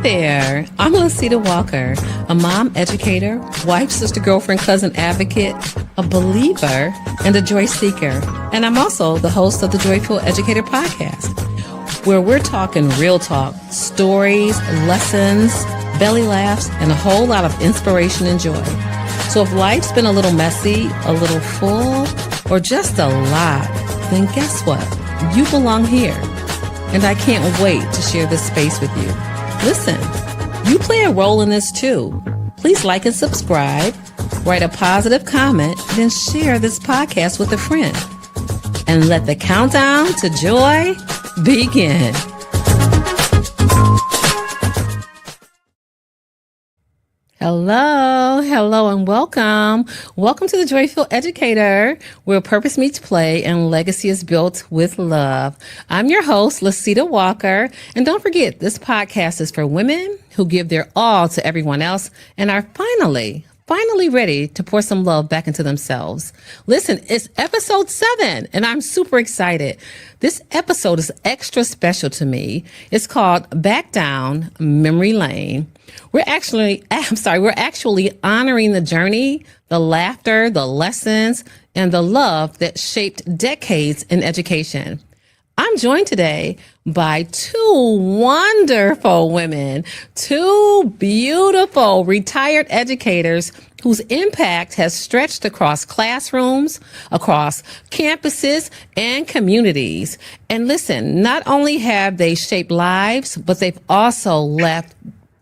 there, I'm Lacetia Walker, a mom, educator, wife, sister, girlfriend, cousin, advocate, a believer, and a joy seeker. And I'm also the host of the Joy-Filled Educator Podcast, where we're talking real talk, stories, lessons, belly laughs, and a whole lot of inspiration and joy. So if life's been a little messy, a little full, or just a lot, then guess what? You belong here. And I can't wait to share this space with you. Listen, you play a role in this too. Please like and subscribe, write a positive comment, then share this podcast with a friend. And let the countdown to joy begin. Hello, and welcome. Welcome to the Joy-Filled Educator, where purpose meets play and legacy is built with love. I'm your host, Lacetia Walker, and don't forget, this podcast is for women who give their all to everyone else and are finally ready to pour some love back into themselves. Listen, it's episode 7, and I'm super excited. This episode is extra special to me. It's called Back Down Memory Lane. We're actually honoring the journey, the laughter, the lessons, and the love that shaped decades in education. I'm joined today by two wonderful women, two beautiful retired educators whose impact has stretched across classrooms, across campuses, and communities. And listen, not only have they shaped lives, but they've also left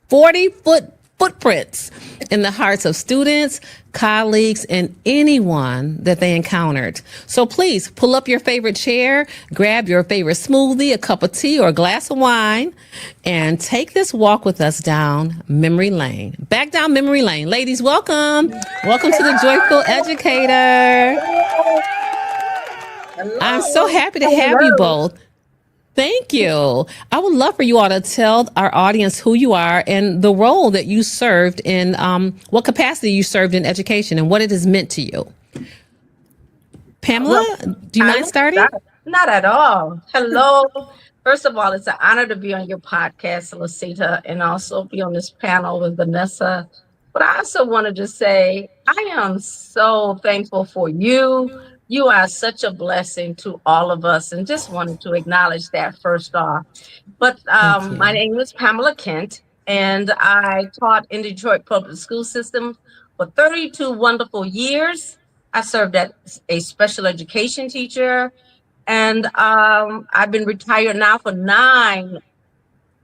40-foot footprints in the hearts of students, colleagues, and anyone that they encountered. So please pull up your favorite chair, grab your favorite smoothie, a cup of tea, or a glass of wine, and take this walk with us down memory lane. Back down memory lane. Ladies, welcome. Welcome to the Joy-Filled Educator. Hello. I'm so happy to have you both. Thank you. I would love for you all to tell our audience who you are and the role that you served in, what capacity you served in education and what it has meant to you. Pamela, do you mind starting? Not at all. Hello. First of all, it's an honor to be on your podcast, Lacetia, and also be on this panel with Vanessa. But I also wanted to say, I am so thankful for you. You are such a blessing to all of us, and just wanted to acknowledge that first off. But my name is Pamela Kent, and I taught in Detroit public school system for 32 wonderful years. I served as a special education teacher, and I've been retired now for 9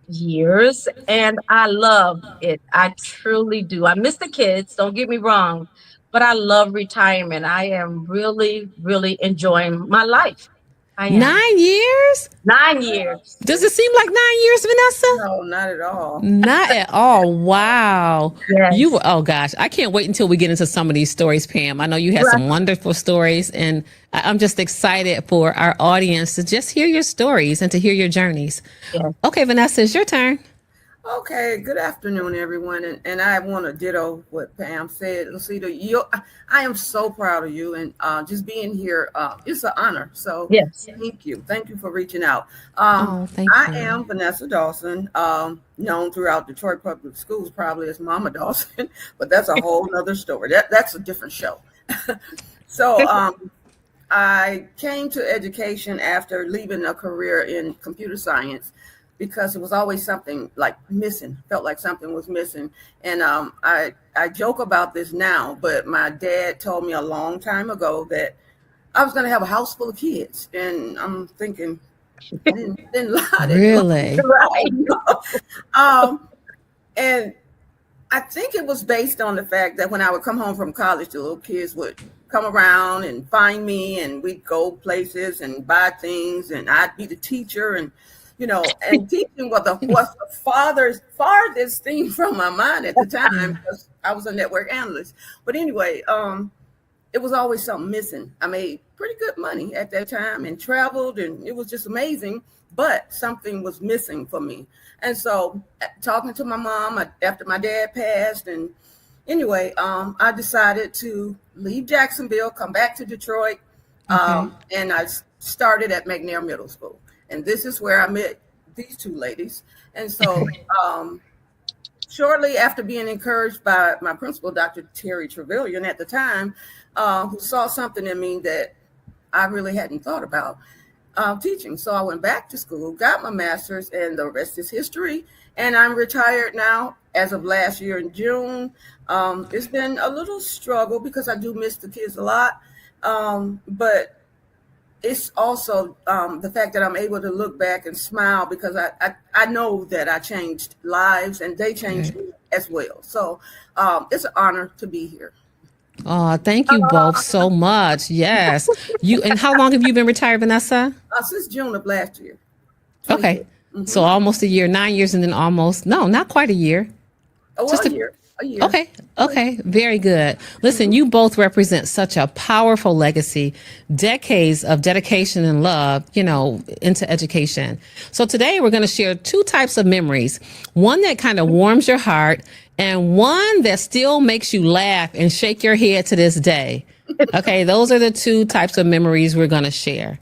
years, and I love it. I truly do. I miss the kids, don't get me wrong, but I love retirement. I am really, really enjoying my life. 9 years? 9 years. Does it seem like 9 years, Vanessa? No, not at all. Not at all. Wow. Yes. Oh gosh, I can't wait until we get into some of these stories, Pam. I know you had some wonderful stories, and I'm just excited for our audience to just hear your stories and to hear your journeys. Yes. Okay, Vanessa, it's your turn. Okay, good afternoon, everyone. And I want to ditto what Pam said. Lacetia, I am so proud of you, and just being here, it's an honor. So yes, thank you. Thank you for reaching out. Thank you. I am Vanessa Dawson, known throughout Detroit public schools probably as Mama Dawson, but that's a whole nother story. That's a different show. So I came to education after leaving a career in computer science, because it was always something like missing, felt like something was missing. And I joke about this now, but my dad told me a long time ago that I was going to have a house full of kids. And I'm thinking, I didn't lie. Really? Right. And I think it was based on the fact that when I would come home from college, the little kids would come around and find me, and we'd go places and buy things, and I'd be the teacher, and and teaching was the farthest thing from my mind at the time, because I was a network analyst. But anyway, it was always something missing. I made pretty good money at that time and traveled, and it was just amazing, but something was missing for me. And so talking to my mom after my dad passed, and anyway, I decided to leave Jacksonville, come back to Detroit, and I started at McNair Middle School. And this is where I met these two ladies. And so shortly after being encouraged by my principal, Dr. Terry Truvillion at the time, who saw something in me that I really hadn't thought about teaching. So I went back to school, got my master's, and the rest is history. And I'm retired now as of last year in June. It's been a little struggle because I do miss the kids a lot. But it's also the fact that I'm able to look back and smile because I know that I changed lives and they changed me as well. So it's an honor to be here. Oh, thank you both so much. Yes. And how long have you been retired, Vanessa? Since June of last year. Okay. Mm-hmm. So almost a year, 9 years, and then not quite a year. Oh, just a year. A year. Okay. Very good. Listen, you both represent such a powerful legacy, decades of dedication and love, into education. So today we're going to share two types of memories, one that kind of warms your heart and one that still makes you laugh and shake your head to this day. Okay. Those are the two types of memories we're going to share.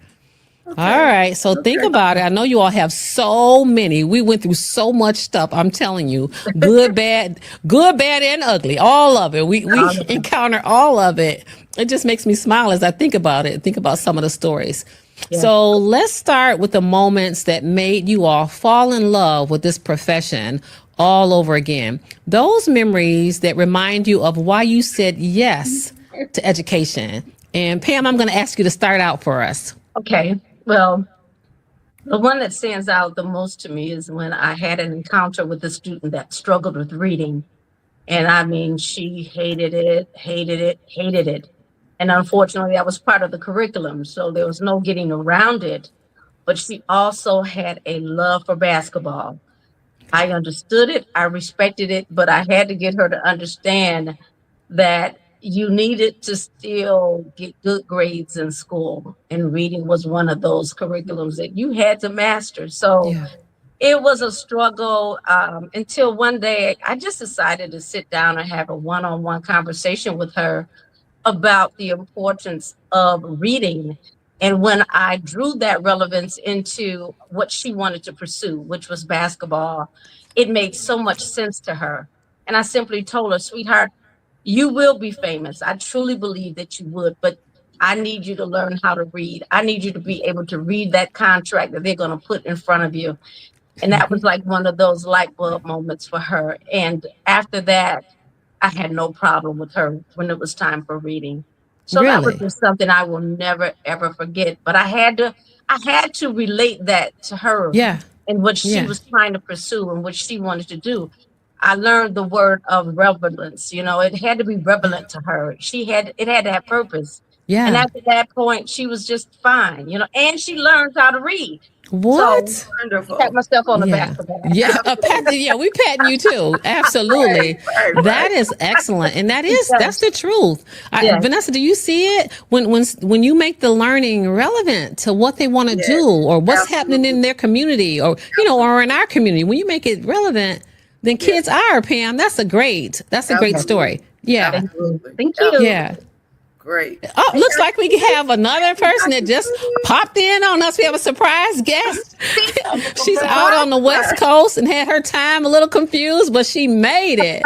Okay. All right. So think about it. I know you all have so many. We went through so much stuff. I'm telling you, good, bad, and ugly. All of it. We encounter all of it. It just makes me smile as I think about it. Think about some of the stories. Yeah. So let's start with the moments that made you all fall in love with this profession all over again. Those memories that remind you of why you said yes to education. And Pam, I'm going to ask you to start out for us. Okay. Well, the one that stands out the most to me is when I had an encounter with a student that struggled with reading. And I mean, she hated it. And unfortunately, that was part of the curriculum. So there was no getting around it. But she also had a love for basketball. I understood it. I respected it. But I had to get her to understand that you needed to still get good grades in school, and reading was one of those curriculums that you had to master. So it was a struggle until one day I just decided to sit down and have a one-on-one conversation with her about the importance of reading. And when I drew that relevance into what she wanted to pursue, which was basketball, it made so much sense to her. And I simply told her, sweetheart, you will be famous. I truly believe that you would, but I need you to learn how to read. I need you to be able to read that contract that they're going to put in front of you. And that was like one of those light bulb moments for her. And after that, I had no problem with her when it was time for reading. So that was just something I will never, ever forget. But I had to relate that to her and what she was trying to pursue and what she wanted to do. I learned the word of relevance. It had to be relevant to her. It had to have purpose. Yeah. And after that point, she was just fine, and she learned how to read. What? So, wonderful. Pat myself on the back for that. Yeah, we patting you too. Absolutely. Right. That is excellent. And that's the truth. Vanessa, do you see it? When you make the learning relevant to what they want to do or what's happening in their community or in our community, when you make it relevant, then kids are, Pam. That's a great story. Yeah. Thank you. Yeah. Great. Oh, looks like we have another person that just popped in on us. We have a surprise guest. She's out on the West Coast and had her time a little confused, but she made it.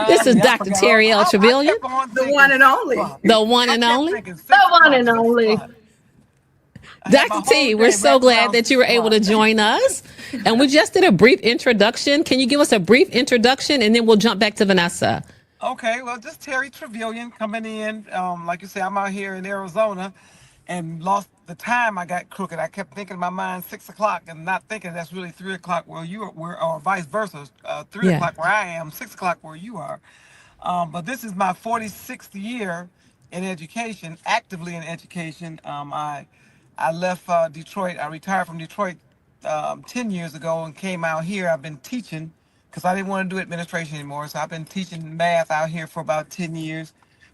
This is Dr. Terry L. Truvillion. The one and only. The one and only. The one and only. Dr. T, we're so glad that you were able to join us. And we just did a brief introduction. Can you give us a brief introduction and then we'll jump back to Vanessa? Okay, well, just Terry Truvillion coming in. Like you say, I'm out here in Arizona and lost the time. I got crooked. I kept thinking in my mind 6 o'clock and not thinking that's really 3 o'clock where you are, or vice versa. 3 o'clock where I am, 6 o'clock where you are. But this is my 46th year in education, actively in education. I left Detroit. I retired from Detroit 10 years ago and came out here. I've been teaching because I didn't want to do administration anymore. So I've been teaching math out here for about 10 years.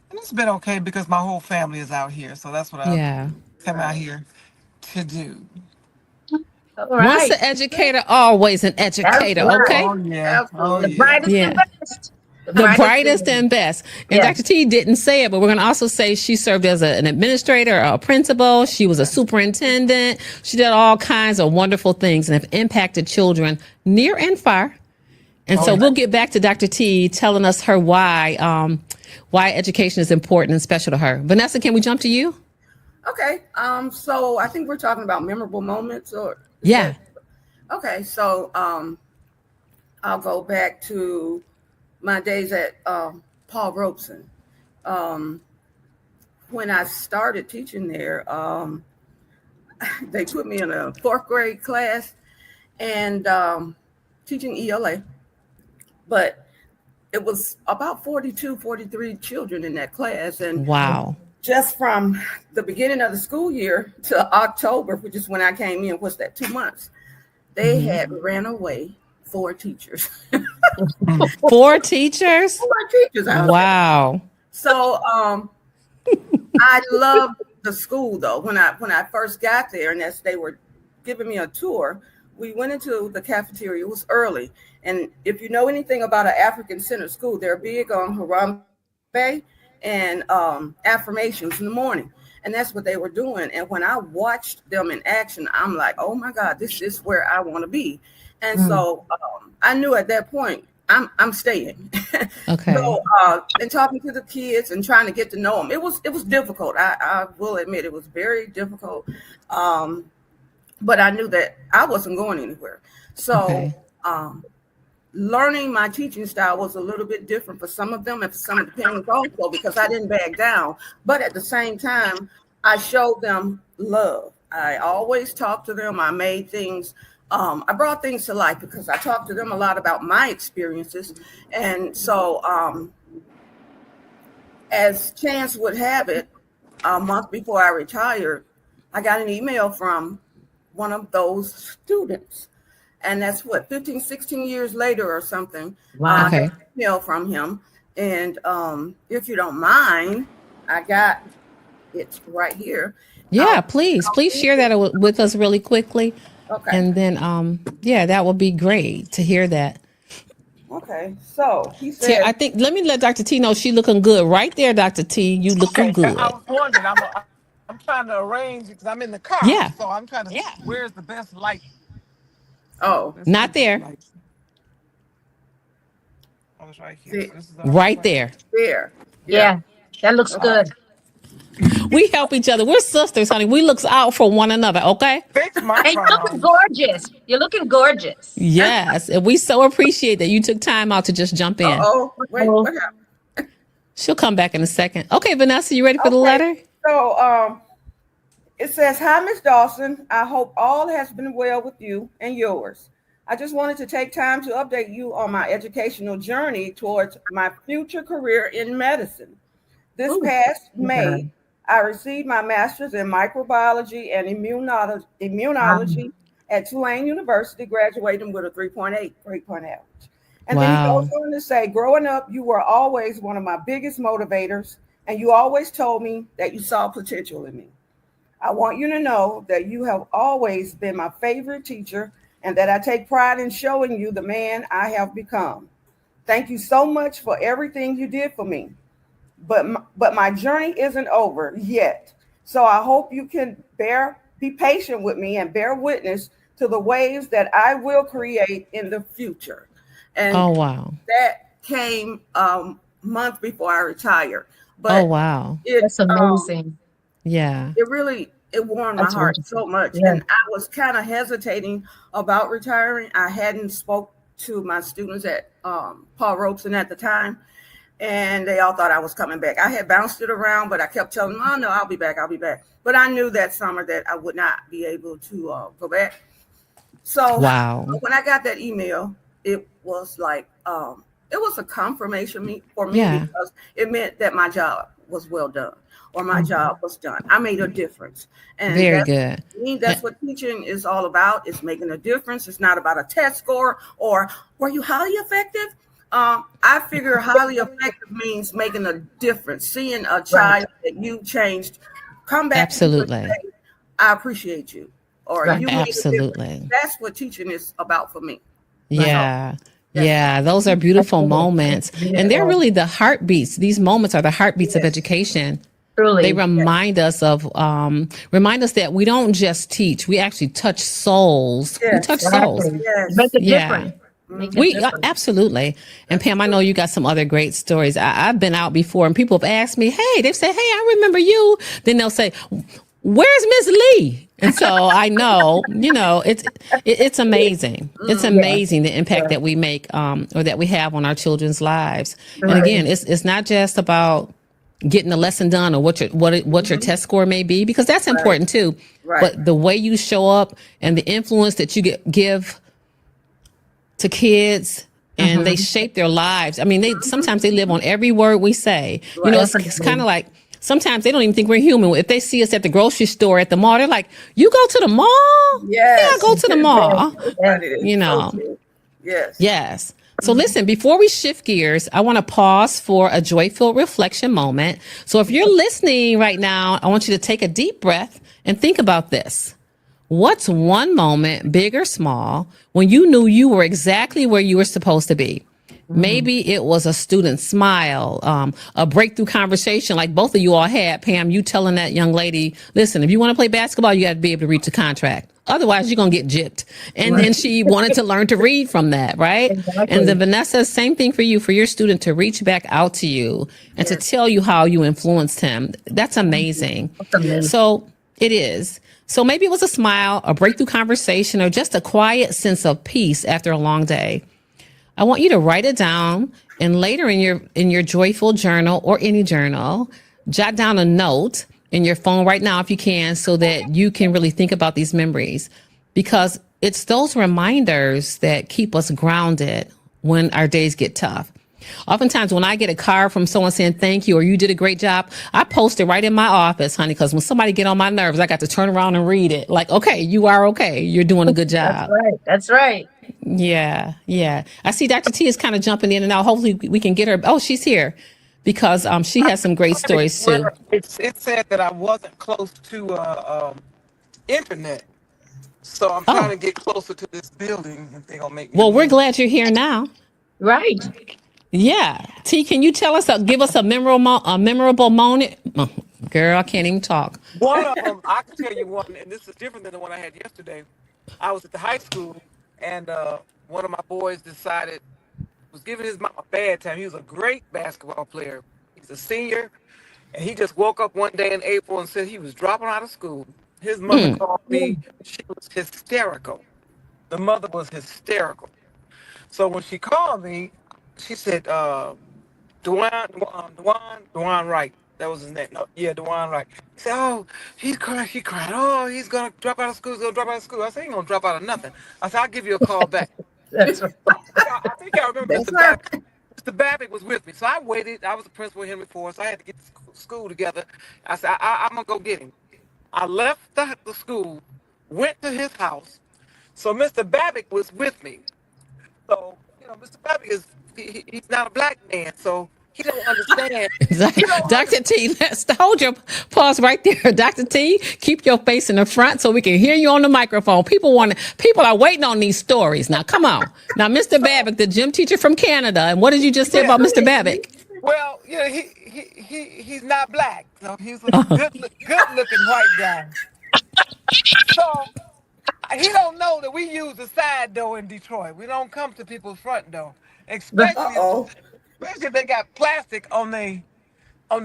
And it's been okay because my whole family is out here. So that's what I've come out here to do. All right. Once an educator, always an educator, okay? Oh, yeah. The brightest and best. The brightest and best. And Dr. T didn't say it, but we're going to also say she served as an administrator, a principal. She was a superintendent. She did all kinds of wonderful things and have impacted children near and far. And so we'll get back to Dr. T telling us her why education is important and special to her. Vanessa, can we jump to you? Okay. So I think we're talking about memorable moments, or yeah. Okay. So I'll go back to my days at Paul Robeson. When I started teaching there, they put me in a 4th grade class and teaching ELA. But it was about 42, 43 children in that class. And wow. Just from the beginning of the school year to October, which is when I came in, was that 2 months, they had ran away 4 teachers. 4 teachers? 4 teachers. Wow. So I loved the school, though. When I first got there, and as they were giving me a tour, we went into the cafeteria. It was early. And if you know anything about an African-centered school, they're big on Harambe and affirmations in the morning. And that's what they were doing. And when I watched them in action, I'm like, oh, my God, this is where I want to be. And so I knew at that point, I'm staying. Okay. So, and talking to the kids and trying to get to know them, it was difficult. I will admit it was very difficult. But I knew that I wasn't going anywhere. So learning my teaching style was a little bit different for some of them and for some of the parents also, because I didn't back down. But at the same time, I showed them love. I always talked to them. I made things, I brought things to life because I talked to them a lot about my experiences. And so as chance would have it, a month before I retired, I got an email from one of those students. And that's 15, 16 years later or something. Wow. I got an email from him. And if you don't mind, I got it right here. Yeah, please share that with us really quickly. Okay. And then, that would be great to hear that. Okay. So he said, I think, let me let Dr. T know she looking good right there, Dr. T. You looking good. I was wondering, I'm trying to arrange because I'm in the car. Yeah. So I'm trying to where's the best light? oh, Not there. Oh, it's right here. So this is Right there. there. Yeah, that looks good. We help each other. We're sisters, honey. We look out for one another, okay? Fix my And you're looking problem. gorgeous. You're looking gorgeous. Yes. And we so appreciate that you took time out to just jump in. Oh, wait, what happened? She'll come back in a second. Okay, Vanessa, you ready for the letter? So it says, hi, Miss Dawson. I hope all has been well with you and yours. I just wanted to take time to update you on my educational journey towards my future career in medicine. This past May, I received my master's in microbiology and immunology at Tulane University, graduating with a 3.8 grade point average. And then he goes on to say, growing up, you were always one of my biggest motivators, and you always told me that you saw potential in me. I want you to know that you have always been my favorite teacher and that I take pride in showing you the man I have become. Thank you so much for everything you did for me. But my journey isn't over yet. So I hope you can be patient with me and bear witness to the waves that I will create in the future. And that came a month before I retired. But That's amazing. It warmed my heart so much. Yeah. And I was kind of hesitating about retiring. I hadn't spoke to my students at Paul Robeson at the time, and they all thought I was coming back. I had bounced it around, but I kept telling them, oh, no, I'll be back. But I knew that summer that I would not be able to go back. So when I got that email, it was like, it was a confirmation for me because it meant that my job was well done. Or my job was done. I made a difference. And very good. That's what teaching is all about. It's making a difference. It's not about a test score or were you highly effective? I figure highly effective means making a difference, seeing a child that you changed come back. Absolutely. And say, I appreciate you. Or you made absolutely. That's what teaching is about for me. Yeah. Yeah, those are beautiful moments. And they're really the heartbeats. These moments are the heartbeats of education. Truly. They remind us that we don't just teach, we actually touch souls. We touch souls. Make a difference. Make a difference. Absolutely. And Pam, I know you got some other great stories. I've been out before and people have asked me, hey, they've said, hey, I remember you. Then they'll say, where's Miss Lee? And so I know, it's amazing. It's amazing the impact that we make or that we have on our children's lives. And again, it's not just about getting the lesson done or what your test score may be, because that's important too. Right. But the way you show up and the influence that you give to kids and they shape their lives. I mean, sometimes they live on every word we say. Right. It's kind of like sometimes they don't even think we're human. If they see us at the grocery store, at the mall, they're like, "You go to the mall?" Yes. Yeah, I go to the mall. Yes. Yes. So listen, before we shift gears, I want to pause for a joy-filled reflection moment. So if you're listening right now, I want you to take a deep breath and think about this. What's one moment, big or small, when you knew you were exactly where you were supposed to be? Maybe it was a student smile, a breakthrough conversation like both of you all had. Pam, you telling that young lady, listen, if you want to play basketball, you got to be able to reach the contract. Otherwise, you're going to get gypped. And then she wanted to learn to read from that, right? Exactly. And then Vanessa, same thing for you, for your student to reach back out to you and to tell you how you influenced him. That's amazing. So it is. So maybe it was a smile, a breakthrough conversation, or just a quiet sense of peace after a long day. I want you to write it down, and later in your joyful journal or any journal, jot down a note in your phone right now if you can, so that you can really think about these memories, because it's those reminders that keep us grounded when our days get tough. Oftentimes when I get a card from someone saying thank you or you did a great job, I post it right in my office, honey, because when somebody get on my nerves, I got to turn around and read it. Like, okay, you are okay. You're doing a good job. That's right. Yeah. I see Dr. T is kind of jumping in and out. Hopefully we can get her. Oh, she's here because she has some great stories too. It said that I wasn't close to internet. So I'm trying to get closer to this building if they're going to make me. Well, we're glad you're here now. Right. Yeah. T, can you tell us, give us a memorable moment? Oh, girl, I can't even talk. One of them, I can tell you one, and this is different than the one I had yesterday. I was at the high school, and one of my boys was giving his mom a bad time. He was a great basketball player. He's a senior, and he just woke up one day in April and said he was dropping out of school. His mother called me. She was hysterical. The mother was hysterical. So when she called me, she said, Dwan Wright. That was his name. No, yeah, Dwan Wright. He said, oh, he cried. Oh, he's going to drop out of school. I said, he ain't going to drop out of nothing. I said, I'll give you a call back. That's right. I think I remember Mr. Babbitt. Mr. Babbitt was with me. So I waited. I was the principal of Henry Ford, so I had to get the school together. I said, I'm going to go get him. I left the school, went to his house. So Mr. Babbitt was with me. So, Mr. Babbitt he's not a black man, so he don't understand. Dr. T, let's hold your pause right there. Dr. T, keep your face in the front so we can hear you on the microphone. People are waiting on these stories. Now, come on. Now, Mr. Babbitt, the gym teacher from Canada, and what did you just say about Mr. Babbitt? Well, he's not black. So he's a good-looking white guy. So he don't know that we use the side door in Detroit. We don't come to people's front door, especially if they got plastic on their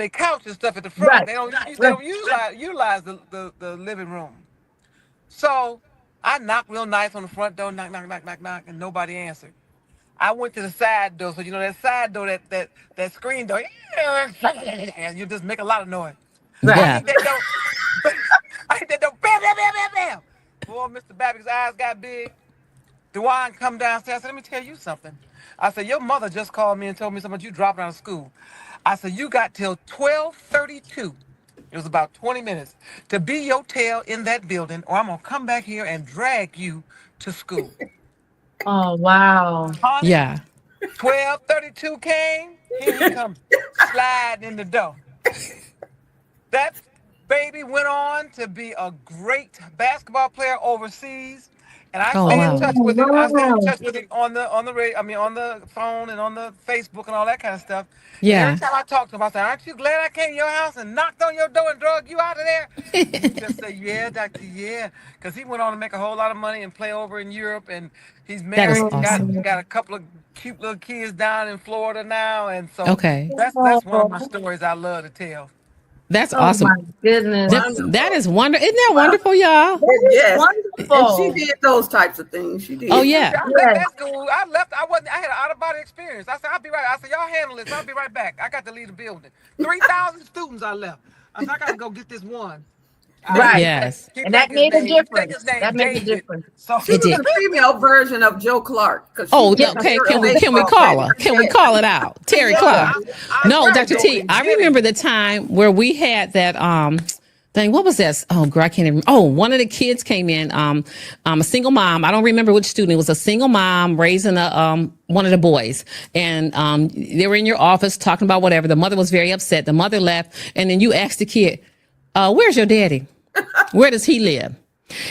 couch and stuff at the front. Right. They don't utilize the living room. So I knocked real nice on the front door, knock, and nobody answered. I went to the side door, so that side door, that screen door, and you just make a lot of noise. Yeah. I hit that door, bam, bam, bam, bam, bam. Boy, Mr. Babbitt's eyes got big. Dwan come downstairs. I said, let me tell you something. I said, your mother just called me and told me something about you dropping out of school. I said, you got till 12:32. It was about 20 minutes to be your tail in that building, or I'm going to come back here and drag you to school. Oh, wow. Honey, Yeah. 12:32 came. Here he comes sliding in the door. That baby went on to be a great basketball player overseas. And I Oh, stay in wow. touch with him. I stay in Wow. touch with him on the radio. I mean, on the phone and on the Facebook and all that kind of stuff. And every Yeah. time I talk to him, I say, "Aren't you glad I came to your house and knocked on your door and drug you out of there?" And he just say, "Yeah, doctor, yeah," because he went on to make a whole lot of money and play over in Europe, and he's That is married, awesome. got a couple of cute little kids down in Florida now, and so Okay. that's one of my stories I love to tell. That's Oh my awesome. goodness. That Wonderful. is wonderful. Isn't that Wow. wonderful, y'all? That is Yes. And she wonderful. did those types of things. She Oh, did. yeah. I left Yes. that school. I left. I wasn't. I had an out of body experience. I said, "I'll be right." I said, "Y'all handle this. I'll be right back." I got to leave the building. 3,000 students. I left. I said, "I got to go get this one." Right. Yes. And that made a difference. That made a David. difference. So She It was did. the female version of Joe Clark because she Oh, was Yeah. a okay. certain Can we baseball call her? player. Can we call it out? Terry Yeah. Clark. I No, love Dr. Joe T. and I Jenny. remember the time where we had that thing. What was that? Oh, girl, I can't even. Oh, one of the kids came in. A single mom. I don't remember which student. It was a single mom raising a one of the boys, and they were in your office talking about whatever. The mother was very upset. The mother left, and then you asked the kid, "Where's your daddy? Where does he live?"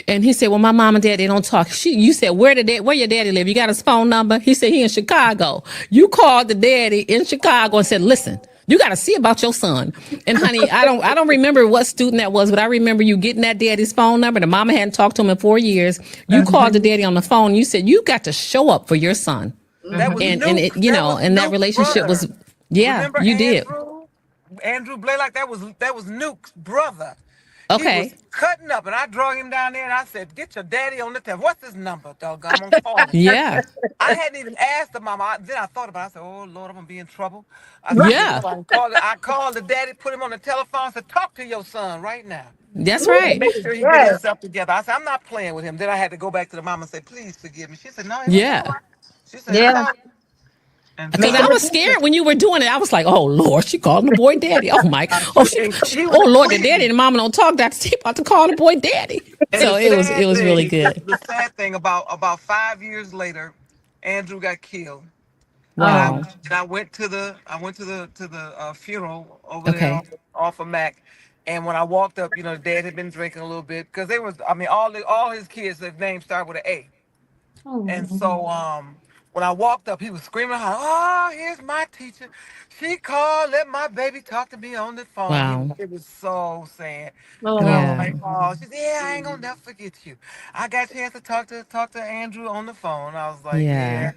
And he said, "Well, my mom and dad, they don't talk." You said, where your daddy live? You got his phone number? He said, he in Chicago. You called the daddy in Chicago and said, "Listen, you got to see about your son." And honey, I don't remember what student that was, but I remember you getting that daddy's phone number. The mama hadn't talked to him in 4 years. You called the daddy on the phone. You said, you got to show up for your son. That was And Nuke. it, you That know, was and that Nuke's relationship was, brother. yeah, Remember you did. Andrew Blaylock? That was Nuke's brother. He was Okay. cutting up, and I drug him down there, and I said, "Get your daddy on the telephone. What's his number, doggone? I'm gonna call him." Yeah. I hadn't even asked the mama. Then I thought about it. I said, "Oh, Lord, I'm going to be in trouble." I said, Yeah. I called the daddy, put him on the telephone, said, "Talk to your son right now. That's And right. make sure he get Yes. himself together." I said, "I'm not playing with him." Then I had to go back to the mama and say, "Please forgive me." She said, "No, it was all Yeah. right." She said, "It's Yeah. all right." And Because Making I a was difference. scared when you were doing it. I was like, "Oh Lord, she calling the boy daddy. Oh my, oh, he was oh Lord, the pleased. daddy and the mama don't talk. Dr. T about to call the boy daddy." And So the it sad was really thing, good. the sad thing about 5 years later, Andrew got killed. And Oh. Wow. I went to the funeral over there Okay. off of Mac, and when I walked up, the dad had been drinking a little bit because they was I mean all his kids, their names start with an A, and so when I walked up, he was screaming, "Oh, here's my teacher. She called, let my baby talk to me on the phone." Wow. It was so sad. And I was Oh. Yeah. like, "Oh," she said, "Yeah, I ain't gonna never forget you. I got a chance to talk to Andrew on the phone." I was like, Yeah.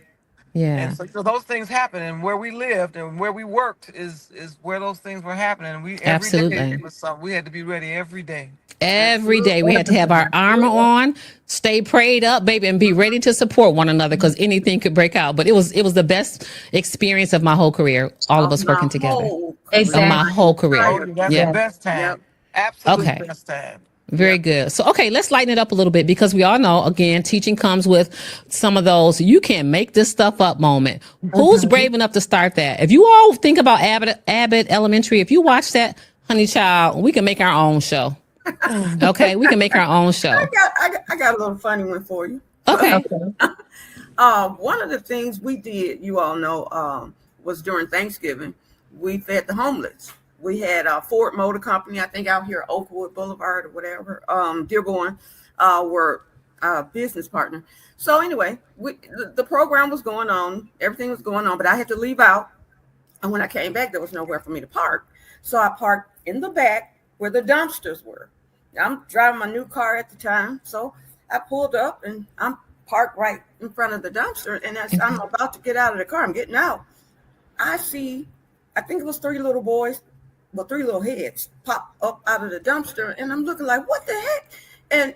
"Yeah." And Yeah. so those things happen, and where we lived and where we worked is where those things were happening. And we every day Absolutely. it was something we had to be ready every day. Every day we Absolutely. had to have our armor on, stay prayed up, baby, and be ready to support one another because anything could break out. But it was the best experience of my whole career. All of Of us my working together. whole Of career. my Exactly. whole Oh, career. Entire that's the Yeah. career. best time, Yep. absolute Okay. best time. Very Yep. good. So, okay, let's lighten it up a little bit because we all know, again, teaching comes with some of those you can't make this stuff up moment. Who's brave enough to start that? If you all think about Abbott Elementary, if you watch that, honey child, we can make our own show. Okay, we can make our own show. I got a little funny one for you. Okay. Okay. One of the things we did, you all know, was during Thanksgiving, we fed the homeless. We had Ford Motor Company, I think out here, Oakwood Boulevard or whatever, Dearborn, were our business partner. So anyway, the program was going on, everything was going on, but I had to leave out. And when I came back, there was nowhere for me to park. So I parked in the back where the dumpsters were. I'm driving my new car at the time. So I pulled up and I'm parked right in front of the dumpster. And as I'm about to get out of the car, I'm getting out. I see, I think it was three little heads pop up out of the dumpster. And I'm looking like, what the heck? And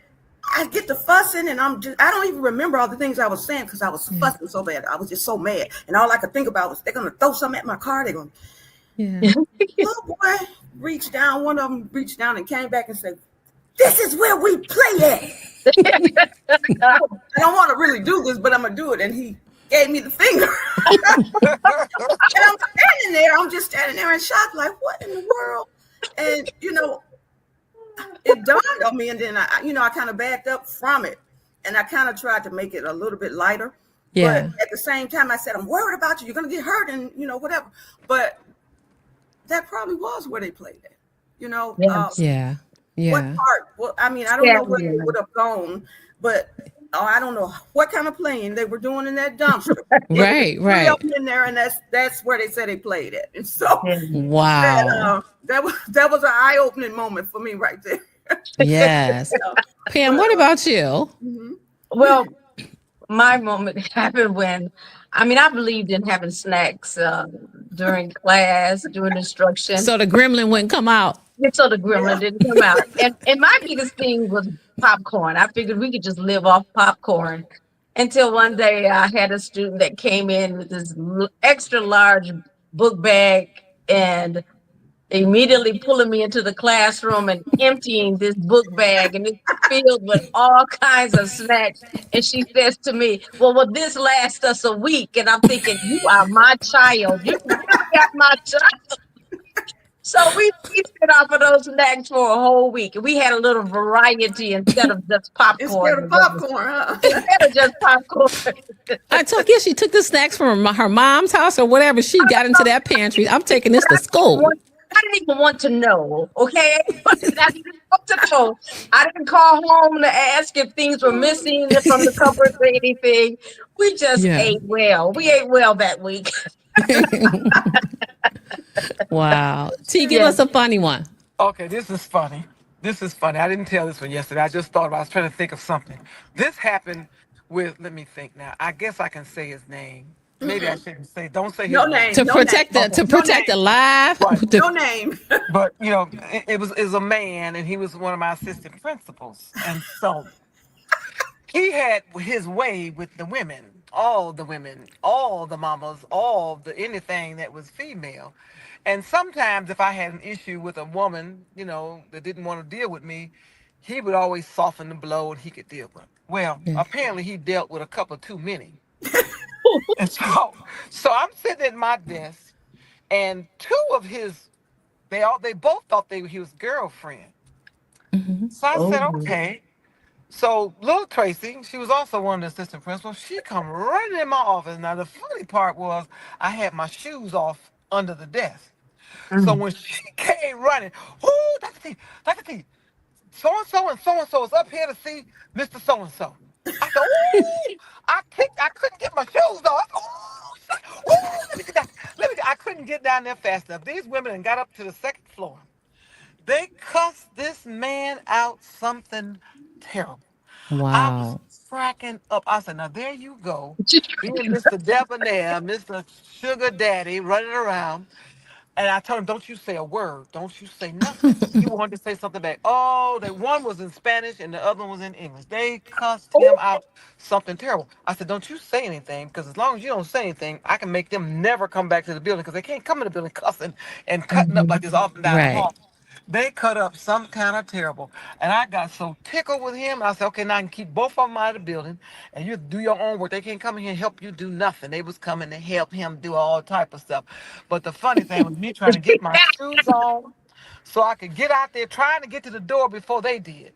I get to fussing and I don't even remember all the things I was saying because I was fussing so bad. I was just so mad. And all I could think about was they're going to throw something at my car. They're going to, Yeah. little boy reached down. One of them reached down and came back and said, "This is where we play at." I don't want to really do this, but I'm going to do it. And he gave me the finger. And I'm just standing there in shock, like, what in the world? And, it dawned on me. And then I kind of backed up from it. And I kind of tried to make it a little bit lighter. Yeah. But at the same time, I said, I'm worried about you. You're going to get hurt and, whatever. But that probably was where they played at. Yeah. Yeah. Yeah. What part? Well, I mean, I don't know where they would have gone, but I don't know what kind of playing they were doing in that dumpster. Right. Up in there, and that's where they said they played it. And so wow, that was an eye-opening moment for me right there. Yes. Pam, what about you? Well, my moment happened when, I believed in having snacks during class, during instruction. So the gremlin wouldn't come out. So the gremlin didn't come out. And my biggest thing was popcorn. I figured we could just live off popcorn. Until one day I had a student that came in with this extra large book bag and immediately pulling me into the classroom and emptying this book bag, and it's filled with all kinds of snacks. And she says to me, well, will this last us a week? And I'm thinking, you are my child. You got my child. So we feasted off of those snacks for a whole week. We had a little variety instead of just popcorn. Instead of just popcorn. I guess she took the snacks from her mom's house or whatever. She got into that pantry. I'm taking this to school. I didn't even want to know, okay? I didn't want to know. I didn't call home to ask if things were missing from the cupboard or anything. We just ate well. We ate well that week. Wow. T, give us a funny one. Okay, this is funny. I didn't tell this one yesterday. I just thought I was trying to think of something. This happened with, let me think now. I guess I can say his name. Maybe I shouldn't say. Don't say his name. To protect the live. Right. No name. But it was a man, and he was one of my assistant principals, and so he had his way with the women, all the mamas, anything that was female. And sometimes if I had an issue with a woman, that didn't want to deal with me, he would always soften the blow and he could deal with it. Well, apparently he dealt with a couple too many. And so I'm sitting at my desk, and two of his, they both thought he was girlfriend. Mm-hmm. So I said, okay. So little Tracy, she was also one of the assistant principals. She come running in my office. Now the funny part was I had my shoes off under the desk. Mm-hmm. So when she came running, Dr. T, so-and-so and so-and-so is up here to see Mr. So-and-so. I said, ooh, I couldn't get my shoes off. I couldn't get down there fast enough. These women got up to the second floor. They cussed this man out something terrible. Wow. I was cracking up. I said, now there you go. Being Mr. Debonair, Mr. Sugar Daddy running around. And I told him, don't you say a word. Don't you say nothing. He wanted to say something back. Oh, one was in Spanish and the other one was in English. They cussed him out something terrible. I said, don't you say anything, because as long as you don't say anything, I can make them never come back to the building, because they can't come in the building cussing and cutting up like this off and down the hall. They cut up some kind of terrible. And I got so tickled with him. I said, okay, now I can keep both of them out of the building, and you do your own work. They can't come in here and help you do nothing. They was coming to help him do all type of stuff. But the funny thing was me trying to get my shoes on so I could get out there, trying to get to the door before they did.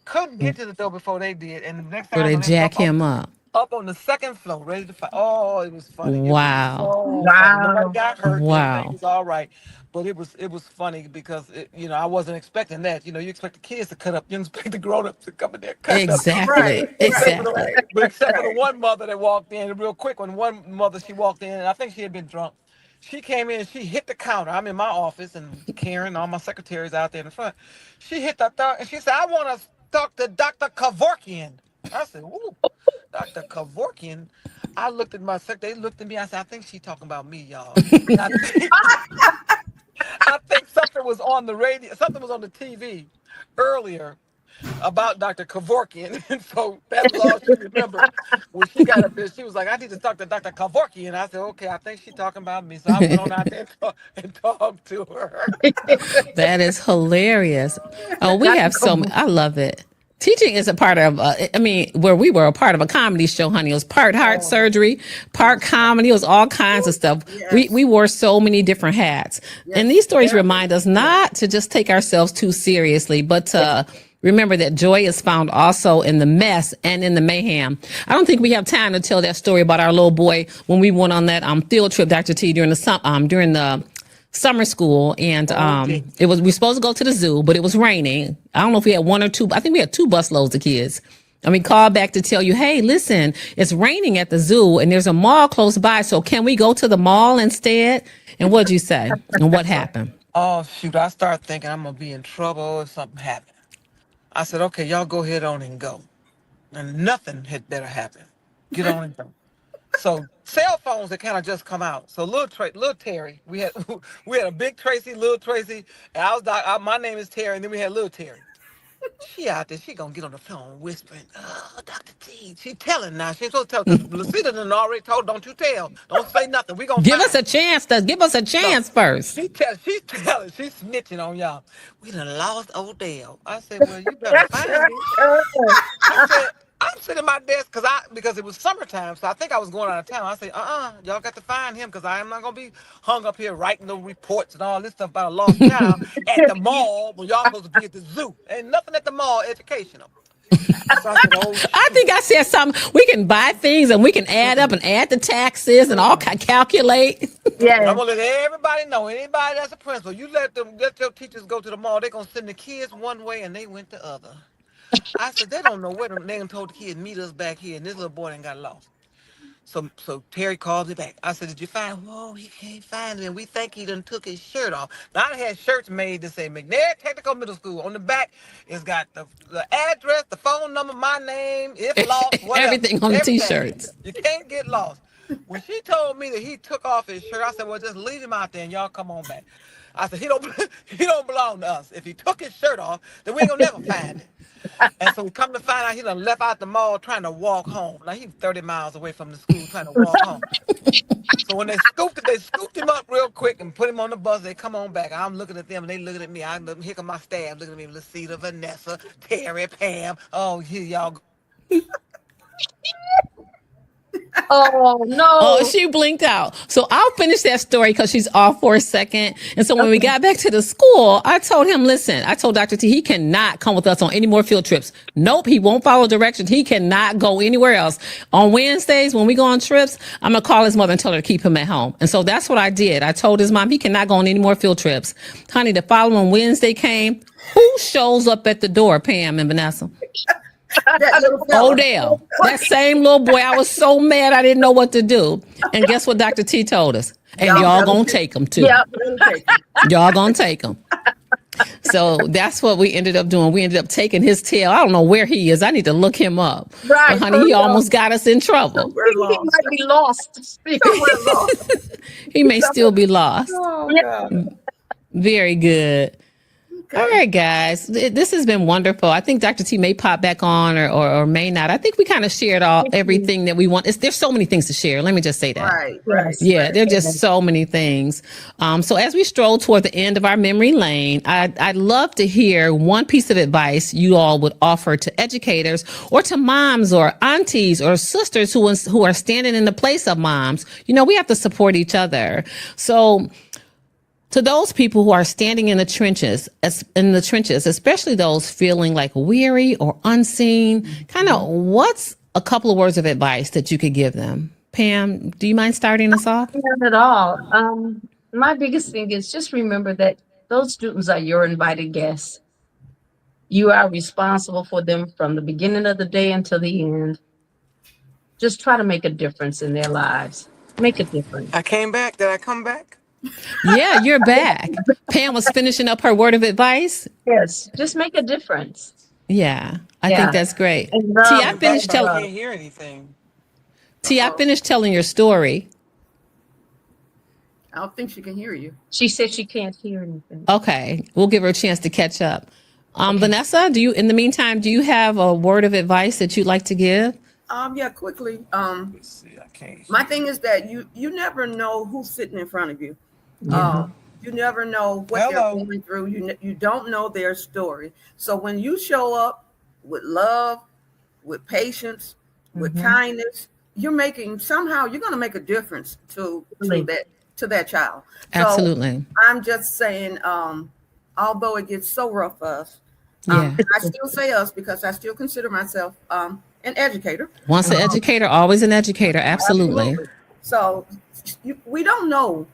Couldn't get to the door before they did. And the next time they jack him up. Up on the second floor, ready to fight. Oh, it was funny. Wow. Nobody got hurt. Wow. It was all right. But it was funny because I wasn't expecting that. You expect the kids to cut up. You expect the grown-ups to come in there cut exactly. up. Exactly. But except for the one mother that walked in, real quick, one mother, she walked in, and I think she had been drunk. She came in and she hit the counter. I'm in my office, and Karen, all my secretaries out there in the front. She hit the and she said, I want to talk to Dr. Kevorkian. I said, ooh, Dr. Kevorkian. I looked at my secretary. They looked at me. I said, I think she's talking about me, y'all. I think something was on the radio, something was on the TV earlier about Dr. Kevorkian. And so that's all she remembered. When she got up there, she was like, I need to talk to Dr. Kevorkian. I said, okay, I think she's talking about me. So I went on out there and talked to her. That is hilarious. Oh, we have I love it. Teaching is a part of, where we were a part of a comedy show, honey. It was part heart surgery, part comedy. It was all kinds of stuff. Yes. We wore so many different hats. Yes. And these stories remind us not to just take ourselves too seriously, but to remember that joy is found also in the mess and in the mayhem. I don't think we have time to tell that story about our little boy when we went on that field trip, Dr. T, during the summer school, and we were supposed to go to the zoo, but it was raining. I don't know if we had one or two. I think we had 2 busloads of kids, And we called back to tell you, hey, listen, it's raining at the zoo and there's a mall close by. So can we go to the mall instead? And what'd you say? And what happened? Oh, shoot. I started thinking I'm going to be in trouble if something happened. I said, okay, y'all go ahead on and go. And nothing had better happen. Get on and go. So cell phones had kind of just come out. So little Terry, we had a big Tracy, little Tracy, and my name is Terry, and then we had little Terry. She out there, she gonna get on the phone whispering, oh, Dr. T. She telling now. She ain't supposed to tell, because Lacetia done already told, don't you tell. Don't say nothing. We gonna Give find us a chance. Give us a chance first. She's telling, she's snitching on y'all. We done lost Odell. I said, well, you better find him. I'm sitting at my desk because it was summertime, so I think I was going out of town. I said, y'all got to find him because I am not gonna be hung up here writing no reports and all this stuff about a lost child at the mall when y'all supposed to be at the zoo. Ain't nothing at the mall educational. So I said, oh, I think I said something. We can buy things and we can add up and add the taxes and all calculate. Yeah. I'm gonna let everybody know. Anybody that's a principal, you let your teachers go to the mall. They're gonna send the kids one way and they went the other. I said, they don't know where they done told the kids meet us back here, and this little boy done got lost. So Terry called me back. I said, did you find him? Whoa, he can't find him. We think he done took his shirt off. Now, I had shirts made that say McNair Technical Middle School. On the back, it's got the address, the phone number, my name, if lost, whatever. Everything on the T-shirts. You can't get lost. When she told me that he took off his shirt, I said, well, just leave him out there and y'all come on back. I said, he don't belong to us. If he took his shirt off, then we ain't gonna never find him. And so we come to find out he done left out the mall trying to walk home. Like he's 30 miles away from the school trying to walk home. So when they scooped him up real quick and put him on the bus, they come on back. I'm looking at them and they looking at me. Here come my staff looking at me, Lacetia, Vanessa, Terry, Pam. Oh, here y'all go. Oh, no. Oh, she blinked out. So I'll finish that story because she's off for a second. And so when we got back to the school, I told him, listen, I told Dr. T, he cannot come with us on any more field trips. Nope, he won't follow directions. He cannot go anywhere else. On Wednesdays, when we go on trips, I'm going to call his mother and tell her to keep him at home. And so that's what I did. I told his mom he cannot go on any more field trips. Honey, the following Wednesday came. Who shows up at the door, Pam and Vanessa? Odell, that same little boy. I was so mad I didn't know what to do. And guess what Dr. T told us? And y'all gonna take him too. Yep. Y'all gonna take him. So that's what we ended up doing. We ended up taking his tail. I don't know where he is. I need to look him up. Right. But honey, he almost got us in trouble. He might be lost. He may still be lost. Oh, God. Very good. All right, guys. This has been wonderful. I think Dr. T may pop back on or may not. I think we kind of shared everything that we want. There's so many things to share. Let me just say that. Right. Yeah, there are just so many things. So as we stroll toward the end of our memory lane, I'd love to hear one piece of advice you all would offer to educators or to moms or aunties or sisters who are standing in the place of moms. You know, we have to support each other. So to those people who are standing in the trenches, especially those feeling like weary or unseen, kind of what's a couple of words of advice that you could give them? Pam, do you mind starting us off? Not at all. My biggest thing is just remember that those students are your invited guests. You are responsible for them from the beginning of the day until the end. Just try to make a difference in their lives. Make a difference. I came back. Did I come back? Yeah, you're back. Pam was finishing up her word of advice. Yes, just make a difference. Yeah, I think that's great. And T, I finished I telling can't hear anything. I finished telling your story. I don't think she can hear you. She said she can't hear anything. Okay, we'll give her a chance to catch up. Vanessa, in the meantime, do you have a word of advice that you'd like to give? Yeah, quickly. Let's see, I can't. My thing is that you never know who's sitting in front of you. You never know what they're going through. You don't know their story. So when you show up with love, with patience, with kindness, you're going to make a difference to that child. Absolutely. So I'm just saying, although it gets so rough for us, Yeah. I still say us because I still consider myself an educator. Once an educator, always an educator. Absolutely. So we don't know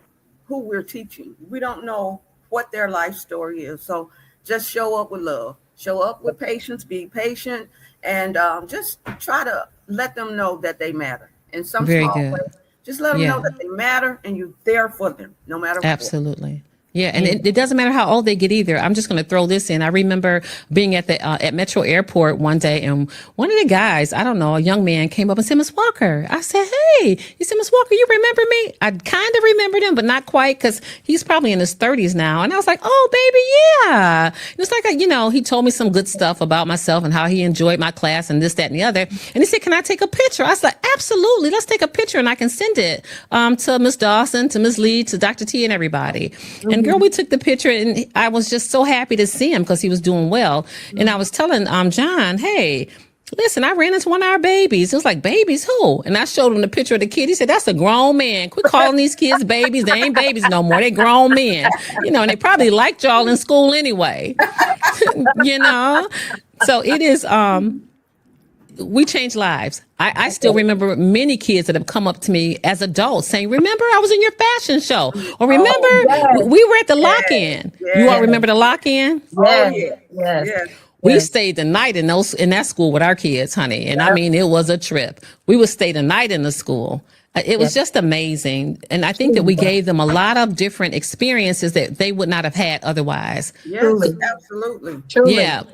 who we're teaching. We don't know what their life story is. So just show up with love. show up with patience, be patient, and just try to let them know that they matter in some Very small good. way. Just let them Yeah. know that they matter and you're there for them, no matter what. Absolutely. Yeah, and it doesn't matter how old they get either. I'm just going to throw this in. I remember being at the at Metro Airport one day, and one of the guys, I don't know, a young man came up and said, "Miss Walker." I said, "Hey," he said, "Miss Walker, you remember me?" I kind of remembered him, but not quite, because he's probably in his 30s now. And I was like, "Oh, baby, yeah." And it's like, he told me some good stuff about myself and how he enjoyed my class and this, that, and the other. And he said, "Can I take a picture?" I was like, "Absolutely, let's take a picture, and I can send it to Miss Dawson, to Miss Lee, to Dr. T, and everybody." And girl, we took the picture, and I was just so happy to see him because he was doing well. And I was telling John, "Hey, listen, I ran into one of our babies." It was like, "Babies who?" And I showed him the picture of the kid. He said, "That's a grown man. Quit calling these kids babies. They ain't babies no more. They grown men." And they probably liked y'all in school anyway. So it is, we change lives. I still remember many kids that have come up to me as adults saying, "Remember, I was in your fashion show," or "Remember, we were at the lock-in." You all remember the lock-in? Yes. We stayed the night in that school with our kids, honey. And I mean, it was a trip. We would stay the night in the school. It was just amazing. And I think that we gave them a lot of different experiences that they would not have had otherwise. Yes, absolutely. Truly. Yeah.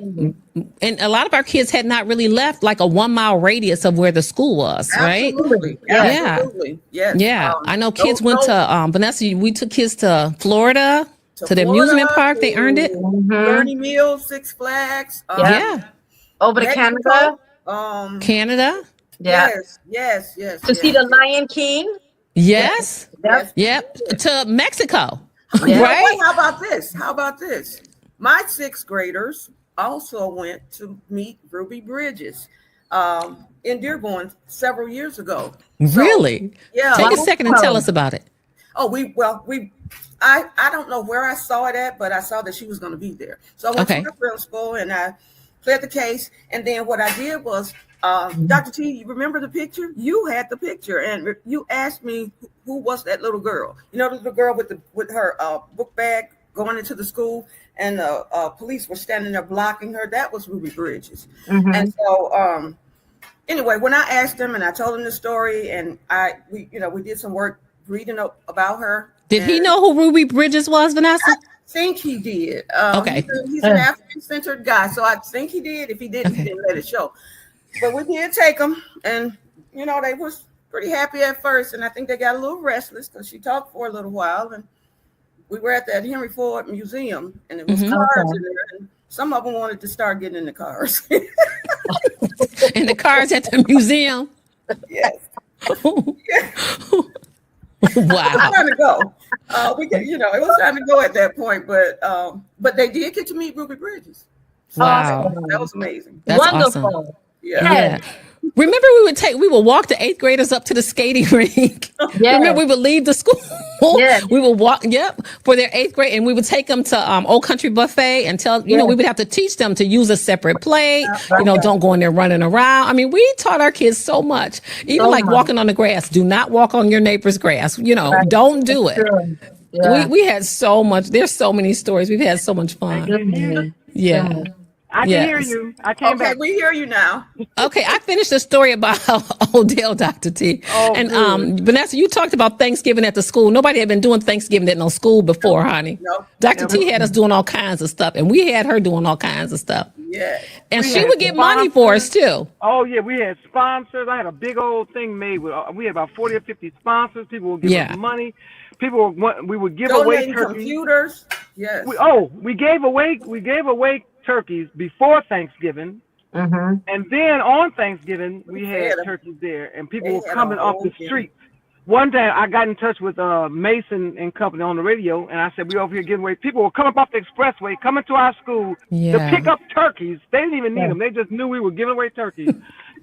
And a lot of our kids had not really left like a 1 mile radius of where the school was, right? Absolutely. Yeah. Absolutely. Yes. Yeah. I know kids went to, Vanessa, we took kids to Florida, to the amusement park. They earned it. Bernie Mills, Six Flags. Yeah. Over to Mexico, Canada. Canada. Yeah. Yes. To see the Lion King. Yes. Yep. To Mexico. Yeah. Right. How about this? My sixth graders also went to meet Ruby Bridges in Dearborn several years ago. Really? Yeah. Take a second and tell us about it. Oh, I don't know where I saw it at, but I saw that she was going to be there. So I went to the principal and I cleared the case. And then what I did was, Dr. T, you remember the picture? You had the picture, and you asked me who was that little girl. The little girl with her book bag going into the school, and the police were standing there blocking her. That was Ruby Bridges. And so, anyway, when I asked him and I told him the story, and we did some work reading up about her. Did he know who Ruby Bridges was, Vanessa? I think he did. Okay. He's an African-centered guy, so I think he did. If he didn't, he didn't let it show. But we did take them, and they was pretty happy at first, and I think they got a little restless because she talked for a little while, and we were at that Henry Ford Museum, and it was cars in there, and some of them wanted to start getting in the cars. In the cars at the museum? Yes. Wow. It was time to go. It was time to go at that point, but they did get to meet Ruby Bridges. Wow. That was amazing. That's Wonderful. awesome. Yeah. Remember, we would walk the 8th graders up to the skating rink. Yeah. Remember, we would leave the school. Yeah. We would walk, for their 8th grade, and we would take them to Old Country Buffet and tell, we would have to teach them to use a separate plate. Don't go in there running around. I mean, we taught our kids so much. Even walking on the grass. Do not walk on your neighbor's grass. Don't do it. True. Yeah. We had so much. There's so many stories. We've had so much fun. Yeah. I can hear you. I came back. Okay, we hear you now. Okay, I finished the story about Odell, Dr. T. And Vanessa, you talked about Thanksgiving at the school. Nobody had been doing Thanksgiving at no school before, honey. No. Dr. T had us doing all kinds of stuff, and we had her doing all kinds of stuff. Yeah. And she would get money for us, too. Oh, yeah, we had sponsors. I had a big old thing made with, we had about 40 or 50 sponsors. People would give us money. We would give away turkeys. Computers. Yes. We gave away turkeys before Thanksgiving, and then on Thanksgiving we had turkeys there, and people were coming off the street. One day I got in touch with Mason and company on the radio, and I said, "We over here giving away." People were coming up the expressway, coming to our school to pick up turkeys. They didn't even need them; they just knew we were giving away turkeys,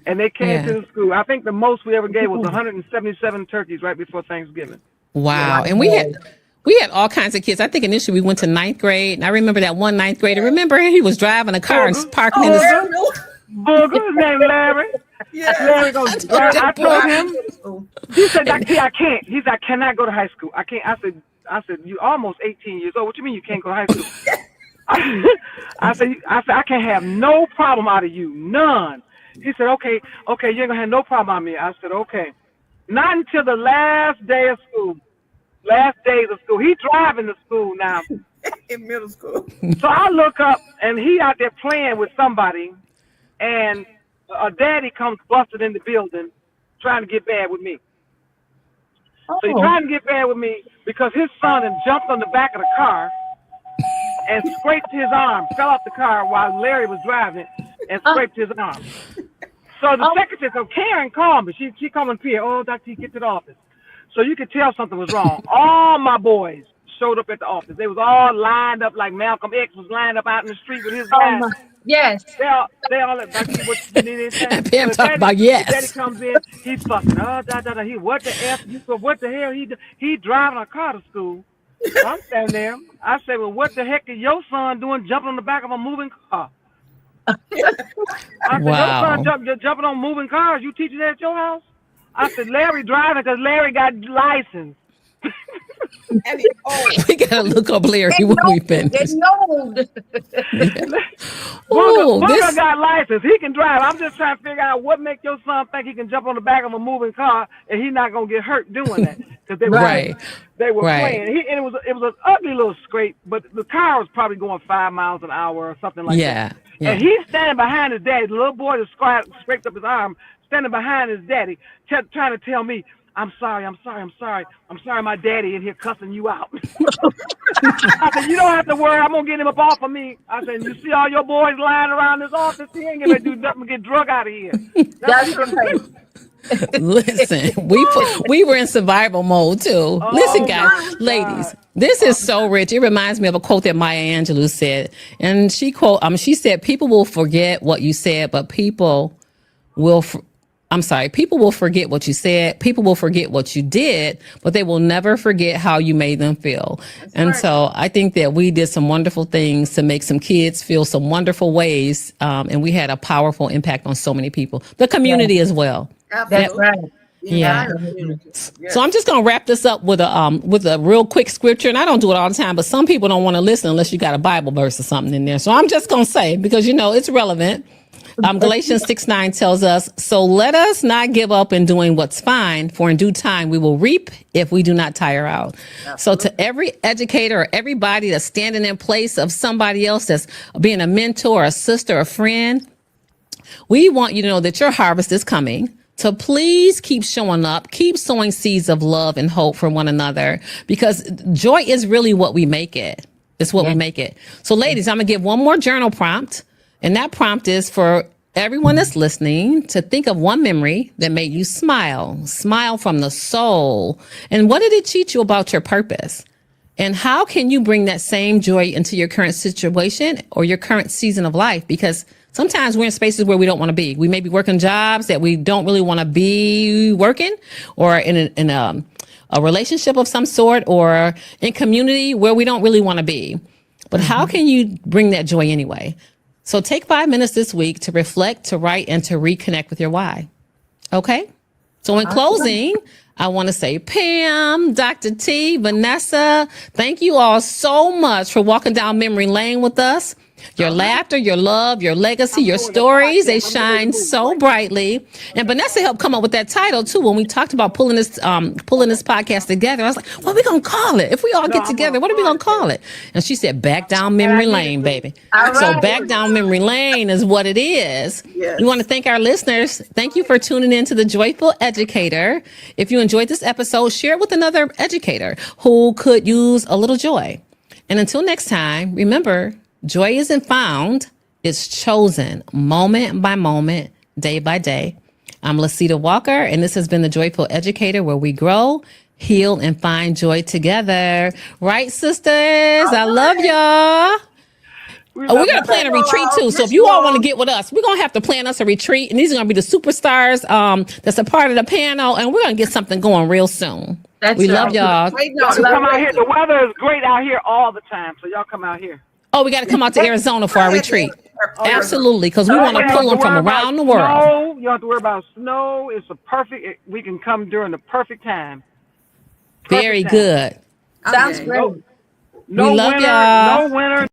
and they came to the school. I think the most we ever gave was 177 turkeys right before Thanksgiving. Wow, and we had all kinds of kids. I think initially we went to 9th grade, and I remember that one 9th grader. Remember, he was driving a car and parking in the Booger, his name Larry. Yeah. Larry goes, I told him. He said, "Dr. T, I can't." He's like, "I cannot go to high school. I can't." I said, "You almost 18 years old. What you mean you can't go to high school?" I said, I can't have no problem out of you, none. He said, okay, you ain't gonna have no problem out of me. I said, okay. Not until the last days of school. He driving to school now. In middle school. So I look up, and he out there playing with somebody, and a daddy comes busted in the building trying to get bad with me. So he's trying to get bad with me because his son had jumped on the back of the car and scraped his arm, fell off the car while Larry was driving and scraped his arm. So the secretary, so Karen called me. She called me here. Oh, Dr. T, get to the office. So you could tell something was wrong. All my boys showed up at the office. They was all lined up like Malcolm X was lined up out in the street with his guys. Yes. They all like, Dr. T, what you need anything? Pam talking about yes. Daddy comes in, he's fucking, he, what the F, you said, what the hell, he driving a car to school. So I'm standing there. I say, well, what the heck is your son doing jumping on the back of a moving car? I said, Wow. Your son jumping on moving cars, you teaching that at your house? I said, Larry driving because Larry got license. We gotta look up Larry when we finish. Booger got license. He can drive. I'm just trying to figure out what makes your son think he can jump on the back of a moving car and he's not gonna get hurt doing that because they were playing. And it was an ugly little scrape, but the car was probably going 5 miles an hour or something like that. Yeah. And he's standing behind his daddy. The little boy that scraped up his arm, standing behind his daddy, trying to tell me, I'm sorry, my daddy in here cussing you out. I said, you don't have to worry, I'm going to get him up off of me. I said, you see all your boys lying around this office? He ain't going to do nothing but get drug out of here. That's right. Listen, we were in survival mode too. Listen, guys, ladies, this is so rich. It reminds me of a quote that Maya Angelou said. And she said, people will forget what you said, but people will forget what you said. People will forget what you did, but they will never forget how you made them feel. So I think that we did some wonderful things to make some kids feel some wonderful ways. And we had a powerful impact on so many people, the community as well. Absolutely. Right. Yeah. So I'm just going to wrap this up with a real quick scripture. And I don't do it all the time, but some people don't want to listen unless you got a Bible verse or something in there. So I'm just going to say, because, it's relevant. Galatians 6:9 tells us, so let us not give up in doing what's fine, for in due time we will reap if we do not tire out. Absolutely. So to every educator or everybody that's standing in place of somebody else that's being a mentor, a sister, a friend, we want you to know that your harvest is coming. So please keep showing up, keep sowing seeds of love and hope for one another, because joy is really what we make it. It's what we make it. So ladies, I'm going to give one more journal prompt. And that prompt is for everyone that's listening to think of one memory that made you smile from the soul. And what did it teach you about your purpose? And how can you bring that same joy into your current situation or your current season of life? Because sometimes we're in spaces where we don't want to be. We may be working jobs that we don't really want to be working, or in a relationship of some sort, or in community where we don't really want to be. But how can you bring that joy anyway? So take 5 minutes this week to reflect, to write, and to reconnect with your why. Okay? So in closing, I want to say, Pam, Dr. T, Vanessa, thank you all so much for walking down memory lane with us. Your laughter, your love, your legacy, your stories, they shine so brightly. And Vanessa helped come up with that title too. When we talked about pulling this podcast together, I was like, what are we going to call it? If we all get together, what are we going to call it? And she said, back down memory lane, baby. So back down memory lane is what it is. Yes. We want to thank our listeners. Thank you for tuning in to the Joy-Filled Educator. If you enjoyed this episode, share it with another educator who could use a little joy. And until next time, remember, joy isn't found, it's chosen moment by moment, day by day. I'm Lacetia Walker, and this has been the Joy-Filled Educator, where we grow, heal, and find joy together. Right, sisters? I love y'all. We're going to plan a retreat, too. So if you all want to get with us, we're going to have to plan us a retreat. And these are going to be the superstars that's a part of the panel. And we're going to get something going real soon. We love y'all. Come out here. The weather is great out here all the time. So y'all come out here. Oh, we got to come out to Arizona for our retreat. Absolutely, because we want to pull them from around the world. You don't have to worry about snow. It's we can come during the perfect time. Very good. Sounds great. No we love winter, y'all. No winter.